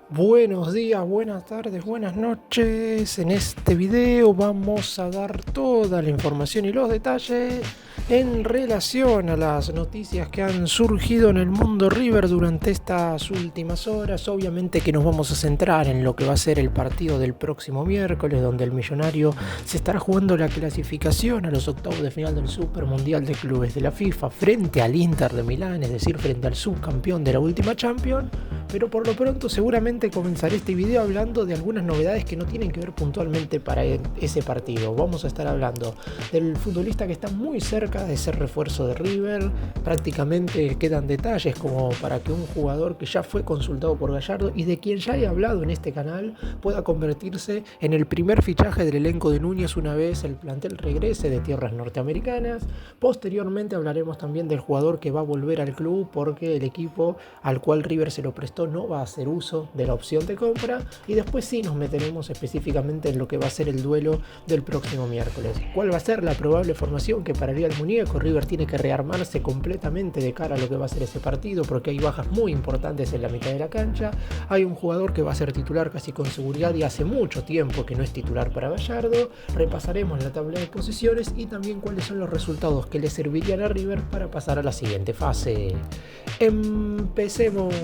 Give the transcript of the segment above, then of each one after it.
Buenos días, buenas tardes, buenas noches. En este video vamos a dar toda la información y los detalles en relación a las noticias que han surgido en el mundo River durante estas últimas horas. Obviamente que nos vamos a centrar en lo que va a ser el partido del próximo miércoles, donde el Millonario se estará jugando la clasificación a los octavos de final del Super Mundial de Clubes de la FIFA frente al Inter de Milán, es decir, frente al subcampeón de la última Champions. Pero por lo pronto seguramente comenzaré este video hablando de algunas novedades que no tienen que ver puntualmente para ese partido. Vamos a estar hablando del futbolista que está muy cerca de ser refuerzo de River. Prácticamente quedan detalles como para que un jugador que ya fue consultado por Gallardo y de quien ya he hablado en este canal pueda convertirse en el primer fichaje del elenco de Núñez una vez el plantel regrese de tierras norteamericanas. Posteriormente hablaremos también del jugador que va a volver al club porque el equipo al cual River se lo prestó no va a hacer uso de la opción de compra, y después sí nos meteremos específicamente en lo que va a ser el duelo del próximo miércoles. ¿Cuál va a ser la probable formación que pararía el muñeco? River tiene que rearmarse completamente de cara a lo que va a ser ese partido porque hay bajas muy importantes en la mitad de la cancha. Hay un jugador que va a ser titular casi con seguridad y hace mucho tiempo que no es titular para Gallardo. Repasaremos la tabla de posiciones y también cuáles son los resultados que le servirían a River para pasar a la siguiente fase. Empecemos.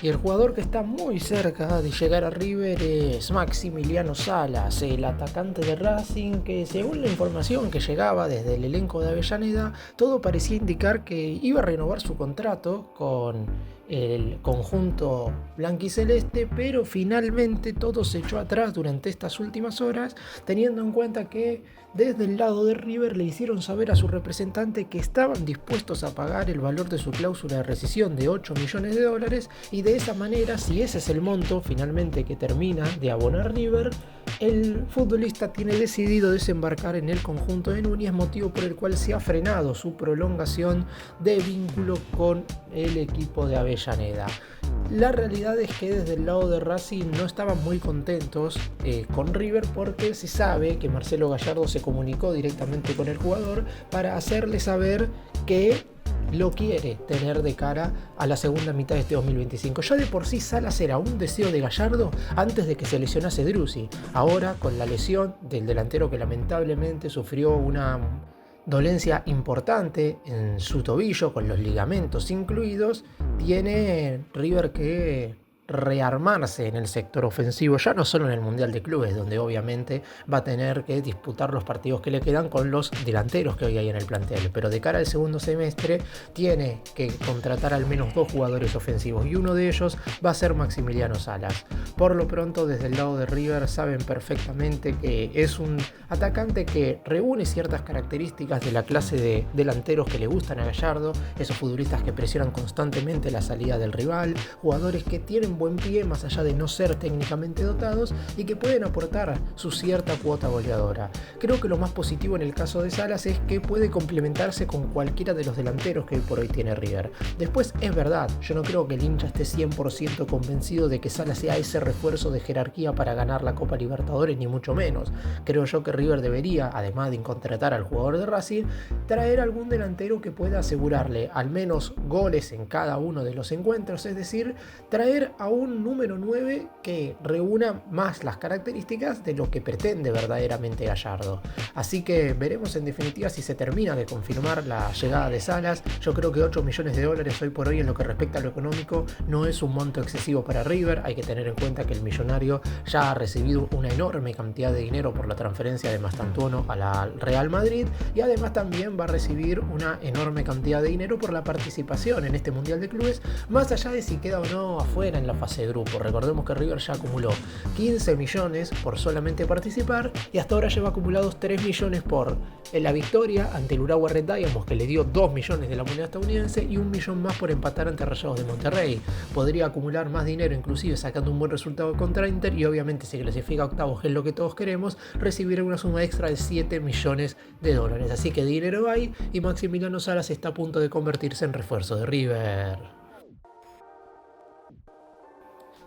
Y el jugador que está muy cerca de llegar a River es Maximiliano Salas, el atacante de Racing, que según la información que llegaba desde el elenco de Avellaneda, todo parecía indicar que iba a renovar su contrato con el conjunto blanquiceleste, pero finalmente todo se echó atrás durante estas últimas horas, teniendo en cuenta que desde el lado de River le hicieron saber a su representante que estaban dispuestos a pagar el valor de su cláusula de rescisión de $8 millones, y de esa manera, si ese es el monto finalmente que termina de abonar River, el futbolista tiene decidido desembarcar en el conjunto de Núñez, motivo por el cual se ha frenado su prolongación de vínculo con el equipo de Avellaneda. La realidad es que desde el lado de Racing no estaban muy contentos con River porque se sabe que Marcelo Gallardo se comunicó directamente con el jugador para hacerle saber que lo quiere tener de cara a la segunda mitad de este 2025. Ya de por sí Salas era un deseo de Gallardo antes de que se lesionase Driussi. Ahora, con la lesión del delantero que lamentablemente sufrió una dolencia importante en su tobillo, con los ligamentos incluidos, tiene River que rearmarse en el sector ofensivo, ya no solo en el Mundial de Clubes, donde obviamente va a tener que disputar los partidos que le quedan con los delanteros que hoy hay en el plantel, pero de cara al segundo semestre tiene que contratar al menos 2 jugadores ofensivos y uno de ellos va a ser Maximiliano Salas. Por lo pronto, desde el lado de River saben perfectamente que es un atacante que reúne ciertas características de la clase de delanteros que le gustan a Gallardo, esos futbolistas que presionan constantemente la salida del rival, jugadores que tienen buen pie más allá de no ser técnicamente dotados y que pueden aportar su cierta cuota goleadora. Creo que lo más positivo en el caso de Salas es que puede complementarse con cualquiera de los delanteros que hoy por hoy tiene River. Después es verdad, yo no creo que el hincha esté 100% convencido de que Salas sea ese refuerzo de jerarquía para ganar la Copa Libertadores, ni mucho menos. Creo yo que River debería, además de contratar al jugador de Racing, traer algún delantero que pueda asegurarle al menos goles en cada uno de los encuentros, es decir, traer a un número 9 que reúna más las características de lo que pretende verdaderamente Gallardo. Así que veremos en definitiva si se termina de confirmar la llegada de Salas. Yo creo que $8 millones hoy por hoy en lo que respecta a lo económico no es un monto excesivo para River. Hay que tener en cuenta que el Millonario ya ha recibido una enorme cantidad de dinero por la transferencia de Mastantuono a la Real Madrid y además también va a recibir una enorme cantidad de dinero por la participación en este Mundial de Clubes, más allá de si queda o no afuera en la fase de grupo. Recordemos que River ya acumuló 15 millones por solamente participar y hasta ahora lleva acumulados 3 millones por la victoria ante el Urawa Red Diamonds, que le dio 2 millones de la moneda estadounidense, y 1 millón más por empatar ante Rayados de Monterrey. Podría acumular más dinero inclusive sacando un buen resultado contra Inter y obviamente si clasifica a octavos, que es lo que todos queremos, recibirá una suma extra de $7 millones. Así que dinero hay y Maximiliano Salas está a punto de convertirse en refuerzo de River.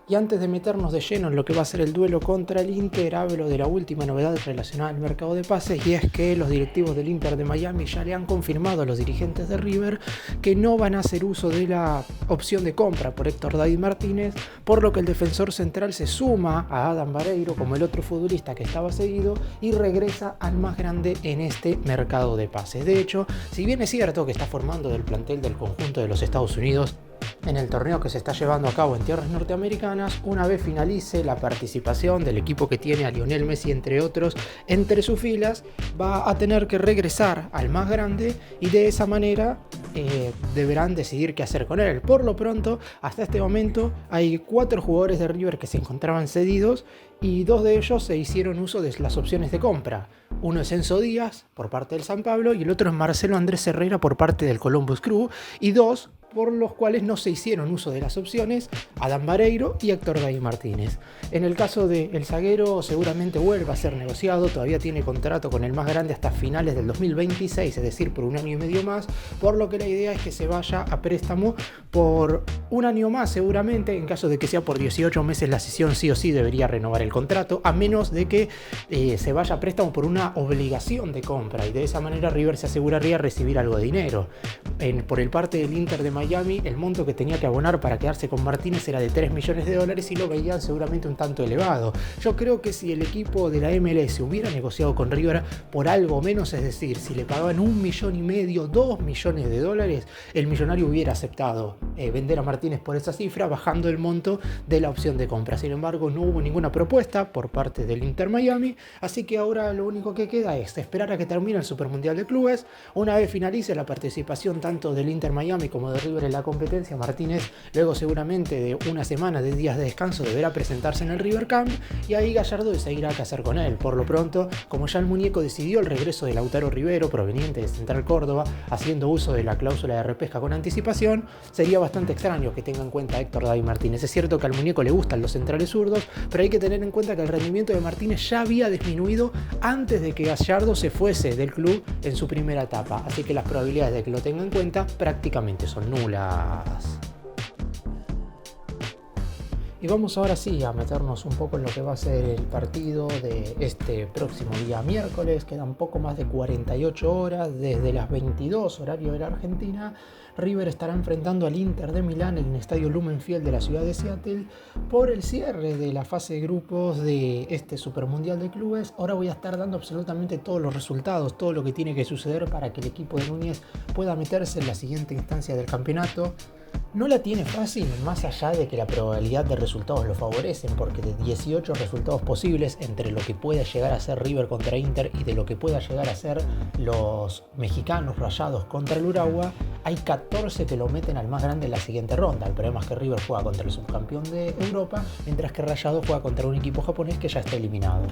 Y antes de meternos de lleno en lo que va a ser el duelo contra el Inter, hablo de la última novedad relacionada al mercado de pases, y es que los directivos del Inter de Miami ya le han confirmado a los dirigentes de River que no van a hacer uso de la opción de compra por Héctor David Martínez, por lo que el defensor central se suma a Adam Vareiro como el otro futbolista que estaba cedido y regresa al más grande en este mercado de pases. De hecho, si bien es cierto que está formando del plantel del conjunto de los Estados Unidos en el torneo que se está llevando a cabo en tierras norteamericanas, una vez finalice la participación del equipo que tiene a Lionel Messi, entre otros, entre sus filas, va a tener que regresar al más grande y de esa manera deberán decidir qué hacer con él. Por lo pronto, hasta este momento, hay 4 jugadores de River que se encontraban cedidos y 2 de ellos se hicieron uso de las opciones de compra. Uno es Enzo Díaz por parte del San Pablo y el otro es Marcelo Andrés Herrera por parte del Columbus Crew, y 2 por los cuales no se hicieron uso de las opciones, Adam Vareiro y Héctor David Martínez. En el caso del zaguero, seguramente vuelva a ser negociado, todavía tiene contrato con el más grande hasta finales del 2026, es decir, por 1 año y medio más, por lo que la idea es que se vaya a préstamo por 1 año más seguramente. En caso de que sea por 18 meses, la cesión sí o sí debería renovar el contrato, a menos de que se vaya a préstamo por una obligación de compra, y de esa manera River se aseguraría recibir algo de dinero. Por el parte del Inter de Miami, el monto que tenía que abonar para quedarse con Martínez era de $3 millones y lo veían seguramente un tanto elevado. Yo creo que si el equipo de la MLS hubiera negociado con River por algo menos, es decir, si le pagaban $1,5 millones, $2 millones, el millonario hubiera aceptado vender a Martínez por esa cifra, bajando el monto de la opción de compra. Sin embargo, no hubo ninguna propuesta por parte del Inter Miami, así que ahora lo único que queda es esperar a que termine el Supermundial de Clubes. Una vez finalice la participación tanto del Inter Miami como de River en la competencia, Martínez, luego seguramente de una semana de días de descanso, deberá presentarse en el River Camp, y ahí Gallardo decidirá qué hacer con él. Por lo pronto, como ya el muñeco decidió el regreso de Lautaro Rivero, proveniente de Central Córdoba, haciendo uso de la cláusula de repesca con anticipación, sería bastante extraño que tenga en cuenta a Héctor David Martínez. Es cierto que al muñeco le gustan los centrales zurdos, pero hay que tener en cuenta que el rendimiento de Martínez ya había disminuido antes de que Gallardo se fuese del club en su primera etapa, así que las probabilidades de que lo tenga en cuenta prácticamente son nulas. Y vamos ahora sí a meternos un poco en lo que va a ser el partido de este próximo día miércoles. Quedan poco más de 48 horas desde las 22 horario de la Argentina. River estará enfrentando al Inter de Milán en el estadio Lumen Field de la ciudad de Seattle por el cierre de la fase de grupos de este Supermundial de Clubes. Ahora voy a estar dando absolutamente todos los resultados, todo lo que tiene que suceder para que el equipo de Núñez pueda meterse en la siguiente instancia del campeonato. No la tiene fácil, más allá de que la probabilidad de resultados lo favorecen, porque de 18 resultados posibles entre lo que pueda llegar a ser River contra Inter y de lo que pueda llegar a ser los mexicanos Rayados contra el Urawa, hay 14 que lo meten al más grande en la siguiente ronda. El problema es que River juega contra el subcampeón de Europa, mientras que Rayados juega contra un equipo japonés que ya está eliminado.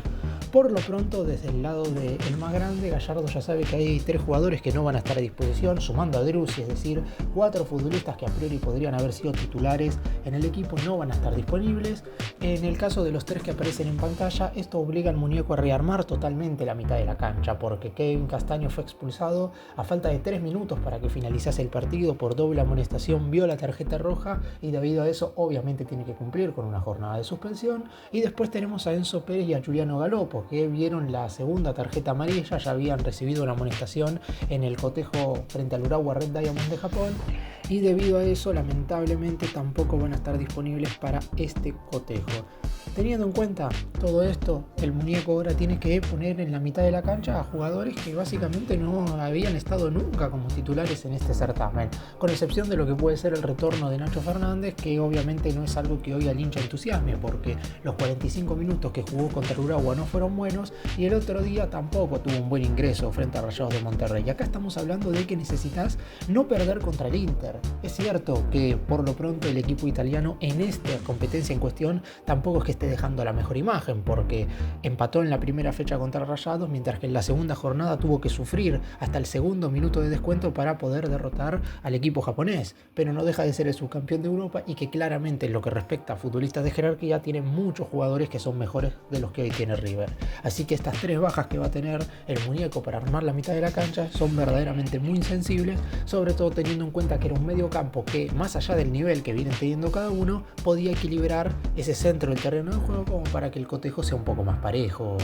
Por lo pronto, desde el lado del más grande, Gallardo ya sabe que hay 3 jugadores que no van a estar a disposición, sumando a Drussi, es decir, 4 futbolistas que a priori podrían haber sido titulares en el equipo no van a estar disponibles. En el caso de los 3 que aparecen en pantalla, esto obliga al muñeco a rearmar totalmente la mitad de la cancha, porque Kevin Castaño fue expulsado a falta de 3 minutos para que finalizase el partido por doble amonestación, vio la tarjeta roja y debido a eso obviamente tiene que cumplir con una jornada de suspensión. Y después tenemos a Enzo Pérez y a Giuliano Galopo, que vieron la segunda tarjeta amarilla, ya habían recibido una amonestación en el cotejo frente al Urawa Red Diamonds de Japón, y debido a eso lamentablemente tampoco van a estar disponibles para este cotejo. Teniendo en cuenta todo esto, el muñeco ahora tiene que poner en la mitad de la cancha a jugadores que básicamente no habían estado nunca como titulares en este certamen, con excepción de lo que puede ser el retorno de Nacho Fernández, que obviamente no es algo que hoy al hincha entusiasme, porque los 45 minutos que jugó contra el Urawa no fueron buenos y el otro día tampoco tuvo un buen ingreso frente a Rayados de Monterrey. Acá estamos hablando de que necesitas no perder contra el Inter. Es cierto que por lo pronto el equipo italiano en esta competencia en cuestión tampoco es que esté dejando la mejor imagen, porque empató en la primera fecha contra Rayados, mientras que en la segunda jornada tuvo que sufrir hasta el segundo minuto de descuento para poder derrotar al equipo japonés, pero no deja de ser el subcampeón de Europa y que claramente en lo que respecta a futbolistas de jerarquía tiene muchos jugadores que son mejores de los que hoy tiene River. Así que estas 3 bajas que va a tener el muñeco para armar la mitad de la cancha son verdaderamente muy insensibles, sobre todo teniendo en cuenta que era un medio campo que, más allá del nivel que vienen teniendo cada uno, podía equilibrar ese centro del terreno de juego como para que el cotejo sea un poco más parejo.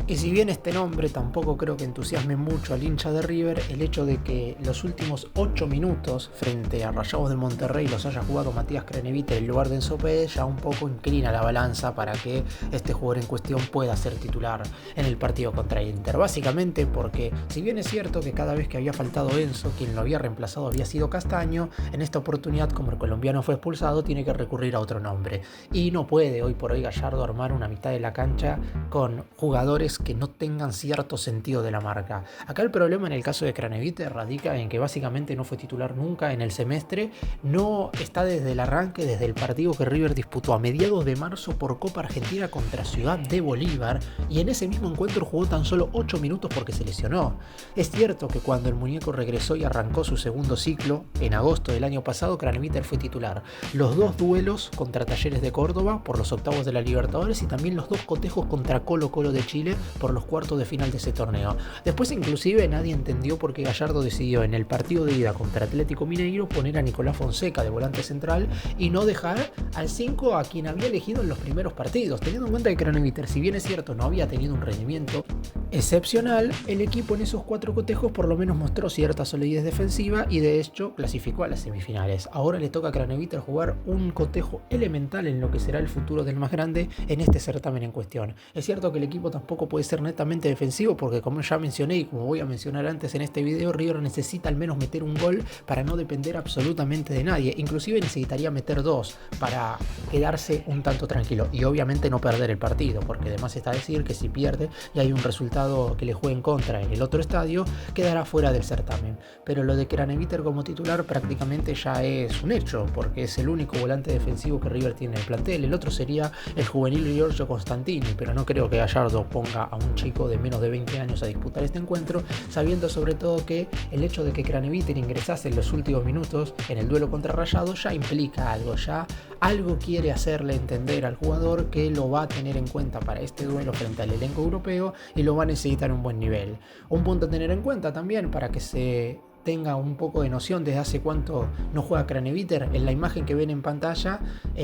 Y si bien este nombre tampoco creo que entusiasme mucho al hincha de River, el hecho de que los últimos 8 minutos frente a Rayados de Monterrey los haya jugado Matías Craneviter en lugar de Enzo Pérez ya un poco inclina la balanza para que este jugador en cuestión pueda ser titular en el partido contra Inter. Básicamente porque, si bien es cierto que cada vez que había faltado Enzo, quien lo había reemplazado había sido Castaño, en esta oportunidad, como el colombiano fue expulsado, tiene que recurrir a otro nombre. Y no puede hoy por hoy Gallardo armar una mitad de la cancha con jugadores que no tengan cierto sentido de la marca. Acá el problema en el caso de Craneviter radica en que básicamente no fue titular nunca en el semestre, no está desde el arranque, desde el partido que River disputó a mediados de marzo por Copa Argentina contra Ciudad de Bolívar, y en ese mismo encuentro jugó tan solo 8 minutos porque se lesionó. Es cierto que cuando el muñeco regresó y arrancó su segundo ciclo, en agosto del año pasado, Craneviter fue titular. Los 2 duelos contra Talleres de Córdoba por los octavos de la Libertadores y también los 2 cotejos contra Colo Colo de Chile por los cuartos de final de ese torneo. Después inclusive nadie entendió por qué Gallardo decidió en el partido de ida contra Atlético Mineiro poner a Nicolás Fonseca de volante central y no dejar al 5 a quien había elegido en los primeros partidos, teniendo en cuenta que Craneviter, si bien es cierto no había tenido un rendimiento excepcional, el equipo en esos 4 cotejos por lo menos mostró cierta solidez defensiva y de hecho clasificó a las semifinales. Ahora le toca a Craneviter jugar un cotejo elemental en lo que será el futuro del más grande en este certamen en cuestión. Es cierto que el equipo tampoco puede ser netamente defensivo porque, como ya mencioné y como voy a mencionar antes en este video, River necesita al menos meter un gol para no depender absolutamente de nadie. Inclusive necesitaría meter 2 para quedarse un tanto tranquilo y obviamente no perder el partido, porque además está decir que si pierde y hay un resultado que le juegue en contra en el otro estadio, quedará fuera del certamen. Pero lo de Craneviter como titular prácticamente ya es un hecho, porque es el único volante defensivo que River tiene en el plantel. El otro sería el juvenil Giorgio Constantini, pero no creo que Gallardo ponga a un chico de menos de 20 años a disputar este encuentro, sabiendo sobre todo que el hecho de que Craneviter ingresase en los últimos minutos en el duelo contra Rayados ya implica algo, ya algo quiere hacerle entender al jugador que lo va a tener en cuenta para este duelo frente al elenco europeo y lo va a necesitar a un buen nivel. Un punto a tener en cuenta también para que se tenga un poco de noción desde hace cuánto no juega Craneviter. En la imagen que ven en pantalla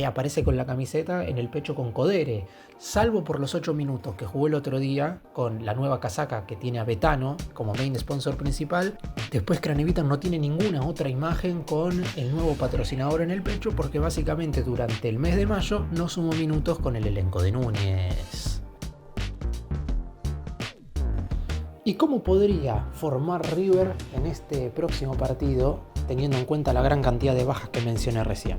aparece con la camiseta en el pecho con Codere, salvo por los 8 minutos que jugó el otro día con la nueva casaca que tiene a Betano como main sponsor principal. Después Craneviter no tiene ninguna otra imagen con el nuevo patrocinador en el pecho, porque básicamente durante el mes de mayo no sumó minutos con el elenco de Núñez. ¿Y cómo podría formar River en este próximo partido, teniendo en cuenta la gran cantidad de bajas que mencioné recién?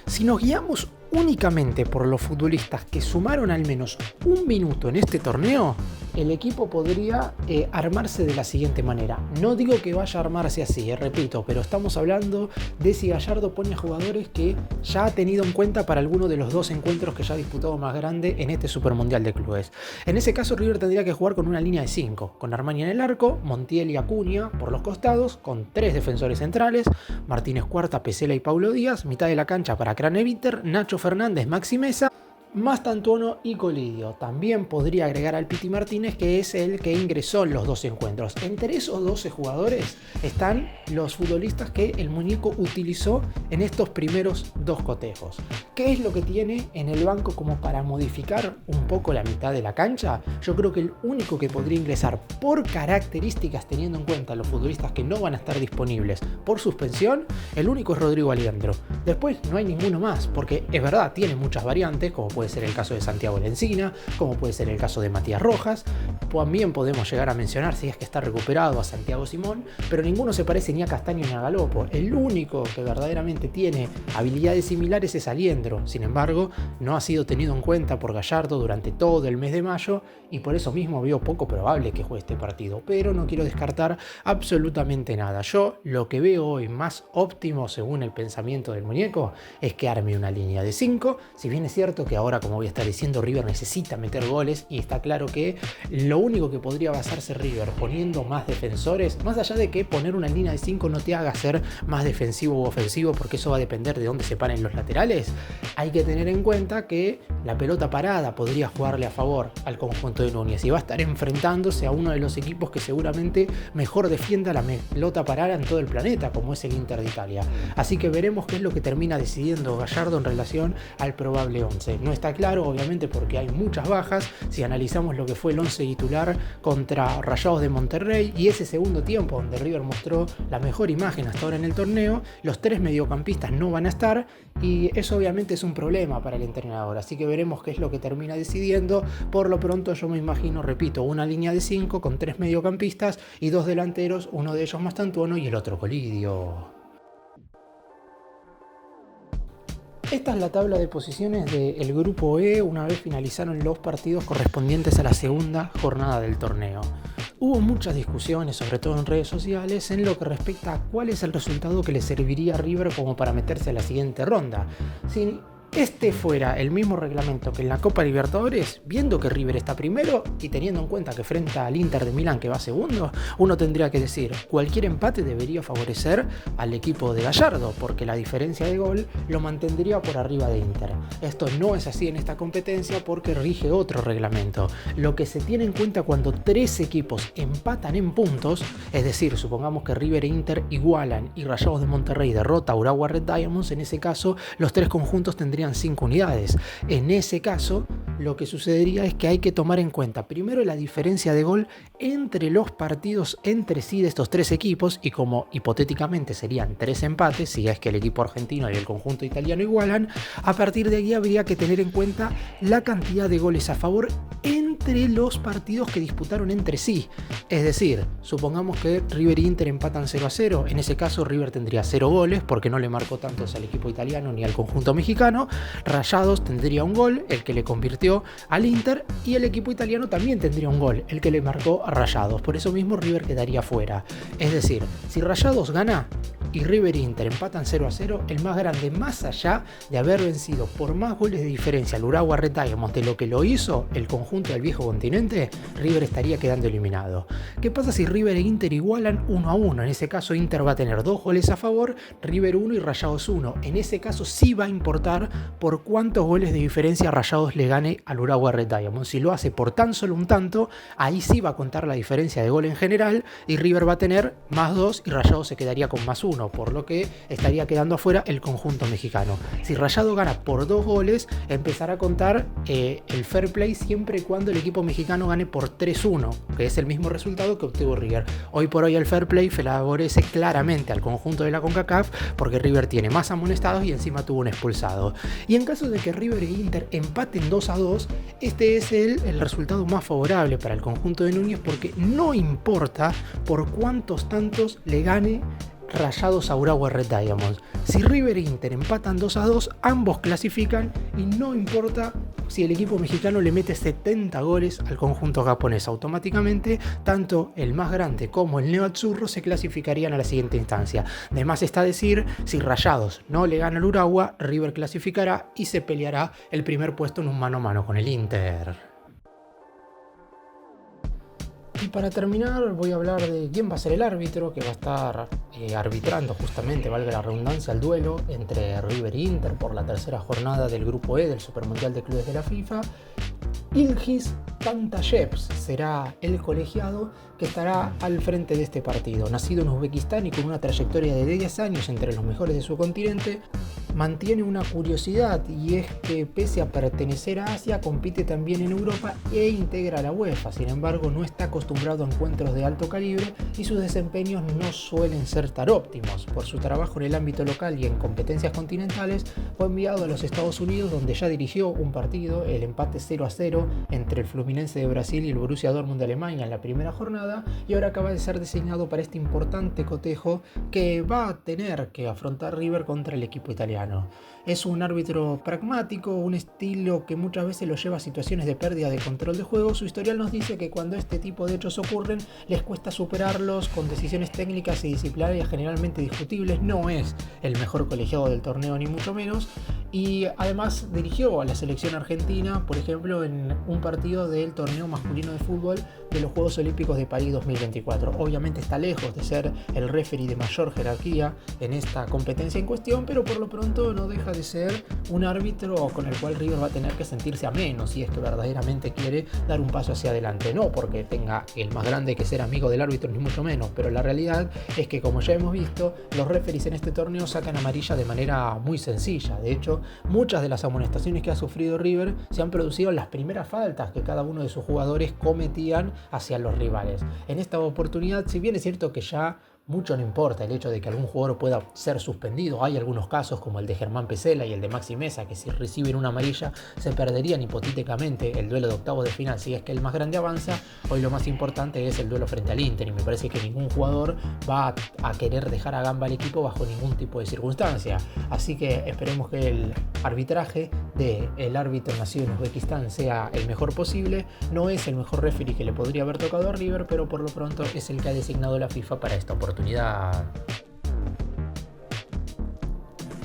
Si nos guiamos únicamente por los futbolistas que sumaron al menos un minuto en este torneo, el equipo podría armarse de la siguiente manera. No digo que vaya a armarse así, repito, pero estamos hablando de si Gallardo pone a jugadores que ya ha tenido en cuenta para alguno de los 2 encuentros que ya ha disputado más grande en este Supermundial de Clubes. En ese caso, River tendría que jugar con una línea de 5, con Armani en el arco, Montiel y Acuña por los costados, con 3 defensores centrales, Martínez Cuarta, Pesela y Paulo Díaz, mitad de la cancha para Craneviter, Nacho Fernández, Maxi Meza, Mastantuono y Colidio. También podría agregar al Piti Martínez, que es el que ingresó en los 2 encuentros. Entre esos 12 jugadores están los futbolistas que el muñeco utilizó en estos primeros 2 cotejos. ¿Qué es lo que tiene en el banco como para modificar un poco la mitad de la cancha? Yo creo que el único que podría ingresar por características, teniendo en cuenta los futbolistas que no van a estar disponibles por suspensión, el único es Rodrigo Aliendro. Después no hay ninguno más, porque es verdad, tiene muchas variantes, como puede ser el caso de Santiago Lencina, como puede ser el caso de Matías Rojas, también podemos llegar a mencionar, si es que está recuperado, a Santiago Simón, pero ninguno se parece ni a Castaño ni a Galopo. El único que verdaderamente tiene habilidades similares es Aliendro. Sin embargo, no ha sido tenido en cuenta por Gallardo durante todo el mes de mayo y por eso mismo veo poco probable que juegue este partido, pero no quiero descartar absolutamente nada. Yo lo que veo hoy más óptimo según el pensamiento del muñeco es que arme una línea de 5, si bien es cierto que ahora, como voy a estar diciendo, River necesita meter goles y está claro que lo único que podría basarse River poniendo más defensores, más allá de que poner una línea de 5 no te haga ser más defensivo u ofensivo, porque eso va a depender de dónde se paren los laterales, hay que tener en cuenta que la pelota parada podría jugarle a favor al conjunto de Núñez y va a estar enfrentándose a uno de los equipos que seguramente mejor defienda la pelota parada en todo el planeta, como es el Inter de Italia. Así que veremos qué es lo que termina decidiendo Gallardo en relación al probable 11. No está claro, obviamente, porque hay muchas bajas. Si analizamos lo que fue el 11 titular contra Rayados de Monterrey y ese segundo tiempo donde River mostró la mejor imagen hasta ahora en el torneo, los 3 mediocampistas no van a estar y eso obviamente es un problema para el entrenador. Así que veremos qué es lo que termina decidiendo. Por lo pronto yo me imagino, repito, una línea de 5 con 3 mediocampistas y 2 delanteros, uno de ellos Mastantuono y el otro Colidio. Esta es la tabla de posiciones del grupo E una vez finalizaron los partidos correspondientes a la segunda jornada del torneo. Hubo muchas discusiones, sobre todo en redes sociales, en lo que respecta a cuál es el resultado que le serviría a River como para meterse a la siguiente ronda. Si este fuera el mismo reglamento que en la Copa Libertadores, viendo que River está primero y teniendo en cuenta que enfrenta al Inter de Milán que va segundo, uno tendría que decir, cualquier empate debería favorecer al equipo de Gallardo, porque la diferencia de gol lo mantendría por arriba de Inter. Esto no es así en esta competencia porque rige otro reglamento. Lo que se tiene en cuenta cuando 3 equipos empatan en puntos, es decir, supongamos que River e Inter igualan y Rayados de Monterrey derrota a Urawa Red Diamonds, en ese caso los 3 conjuntos tendrían 5 unidades. En ese caso, lo que sucedería es que hay que tomar en cuenta primero la diferencia de gol entre los partidos entre sí de estos 3 equipos y como hipotéticamente serían 3 empates, si es que el equipo argentino y el conjunto italiano igualan, a partir de ahí habría que tener en cuenta la cantidad de goles a favor entre los partidos que disputaron entre sí. Es decir, supongamos que River e Inter empatan 0-0, en ese caso River tendría 0 goles porque no le marcó tantos al equipo italiano ni al conjunto mexicano. Rayados tendría un gol, el que le convirtió al Inter, y el equipo italiano también tendría un gol, el que le marcó a Rayados. Por eso mismo River quedaría fuera. Es decir, si Rayados gana y River e Inter empatan 0-0, el más grande, más allá de haber vencido por más goles de diferencia al Urawa Red Diamonds de lo que lo hizo el conjunto del viejo continente, River estaría quedando eliminado. ¿Qué pasa si River e Inter igualan 1-1? En ese caso Inter va a tener 2 goles a favor, River 1 y Rayados 1. En ese caso sí va a importar por cuántos goles de diferencia Rayados le gane al Urawa Red Diamonds. Si lo hace por tan solo un tanto, ahí sí va a contar la diferencia de gol en general y River va a tener más 2 y Rayados se quedaría con más 1, por lo que estaría quedando afuera el conjunto mexicano. Si Rayados gana por 2 goles, empezará a contar el fair play siempre y cuando el equipo mexicano gane por 3-1, que es el mismo resultado que obtuvo River. Hoy por hoy el fair play favorece claramente al conjunto de la CONCACAF porque River tiene más amonestados y encima tuvo un expulsado. Y en caso de que River e Inter empaten 2-2, este es el resultado más favorable para el conjunto de Núñez porque no importa por cuántos tantos le gane Rayados a Urawa Red Diamonds. Si River e Inter empatan 2-2, ambos clasifican y no importa si el equipo mexicano le mete 70 goles al conjunto japonés. Automáticamente, tanto el más grande como el Neo-Azzurro se clasificarían a la siguiente instancia. Además está decir, si Rayados no le gana al Urawa, River clasificará y se peleará el primer puesto en un mano a mano con el Inter. Y para terminar voy a hablar de quién va a ser el árbitro que va a estar arbitrando justamente, valga la redundancia, el duelo entre River e Inter por la tercera jornada del Grupo E del Supermundial de Clubes de la FIFA. Ilgiz Tantayevs será el colegiado que estará al frente de este partido. Nacido en Uzbekistán y con una trayectoria de 10 años entre los mejores de su continente, mantiene una curiosidad, y es que pese a pertenecer a Asia, compite también en Europa e integra a la UEFA. Sin embargo, no está acostumbrado a encuentros de alto calibre y sus desempeños no suelen ser tan óptimos. Por su trabajo en el ámbito local y en competencias continentales, fue enviado a los Estados Unidos, donde ya dirigió un partido, el empate 0-0 entre el Fluminense de Brasil y el Borussia Dortmund de Alemania en la primera jornada, y ahora acaba de ser designado para este importante cotejo que va a tener que afrontar River contra el equipo italiano. Es un árbitro pragmático, un estilo que muchas veces lo lleva a situaciones de pérdida de control de juego. Su historial nos dice que cuando este tipo de hechos ocurren, les cuesta superarlos con decisiones técnicas y disciplinarias generalmente discutibles. No es el mejor colegiado del torneo, ni mucho menos, y además dirigió a la selección argentina, por ejemplo, en un partido del torneo masculino de fútbol de los Juegos Olímpicos de París 2024. Obviamente está lejos de ser el referee de mayor jerarquía en esta competencia en cuestión, pero por lo pronto no deja de ser un árbitro con el cual River va a tener que sentirse a menos si es que verdaderamente quiere dar un paso hacia adelante. No porque tenga el más grande que ser amigo del árbitro, ni mucho menos, pero la realidad es que, como ya hemos visto, los referees en este torneo sacan amarilla de manera muy sencilla. De hecho, muchas de las amonestaciones que ha sufrido River se han producido en las primeras faltas que cada uno de sus jugadores cometían hacia los rivales. En esta oportunidad, si bien es cierto que ya mucho no importa el hecho de que algún jugador pueda ser suspendido, hay algunos casos como el de Germán Pesela y el de Maxi Mesa que si reciben una amarilla se perderían hipotéticamente el duelo de octavos de final si es que el más grande avanza. Hoy lo más importante es el duelo frente al Inter, y me parece que ningún jugador va a querer dejar a gamba al equipo bajo ningún tipo de circunstancia. Así que esperemos que el arbitraje del árbitro nacido en Uzbekistán sea el mejor posible. No es el mejor referee que le podría haber tocado a River, pero por lo pronto es el que ha designado la FIFA para esta oportunidad.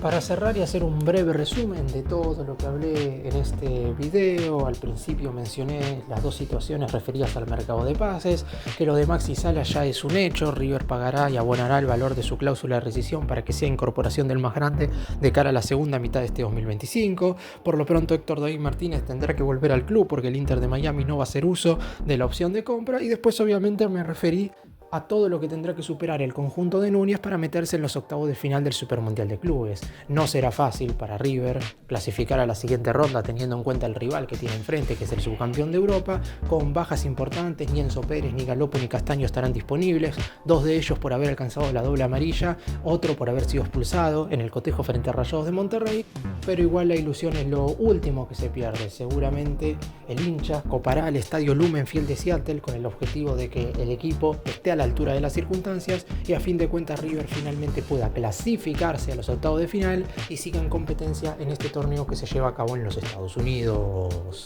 Para cerrar y hacer un breve resumen de todo lo que hablé en este video, al principio mencioné las dos situaciones referidas al mercado de pases, que lo de Maxi Salas ya es un hecho. River pagará y abonará el valor de su cláusula de rescisión para que sea incorporación del más grande de cara a la segunda mitad de este 2025. Por lo pronto, Héctor David Martínez tendrá que volver al club porque el Inter de Miami no va a hacer uso de la opción de compra, y después obviamente me referí a todo lo que tendrá que superar el conjunto de Núñez para meterse en los octavos de final del Supermundial de Clubes. No será fácil para River clasificar a la siguiente ronda teniendo en cuenta el rival que tiene enfrente, que es el subcampeón de Europa, con bajas importantes. Ni Enzo Pérez, ni Galopo, ni Castaño estarán disponibles, dos de ellos por haber alcanzado la doble amarilla, otro por haber sido expulsado en el cotejo frente a Rayados de Monterrey, pero igual la ilusión es lo último que se pierde. Seguramente el hincha copará al Estadio Lumen Field de Seattle con el objetivo de que el equipo esté a la altura de las circunstancias y a fin de cuentas River finalmente pueda clasificarse a los octavos de final y siga en competencia en este torneo que se lleva a cabo en los Estados Unidos.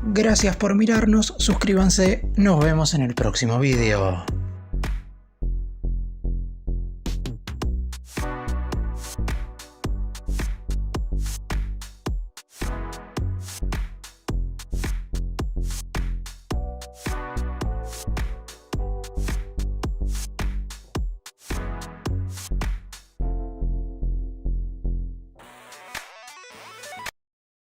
Gracias por mirarnos, suscríbanse, nos vemos en el próximo video.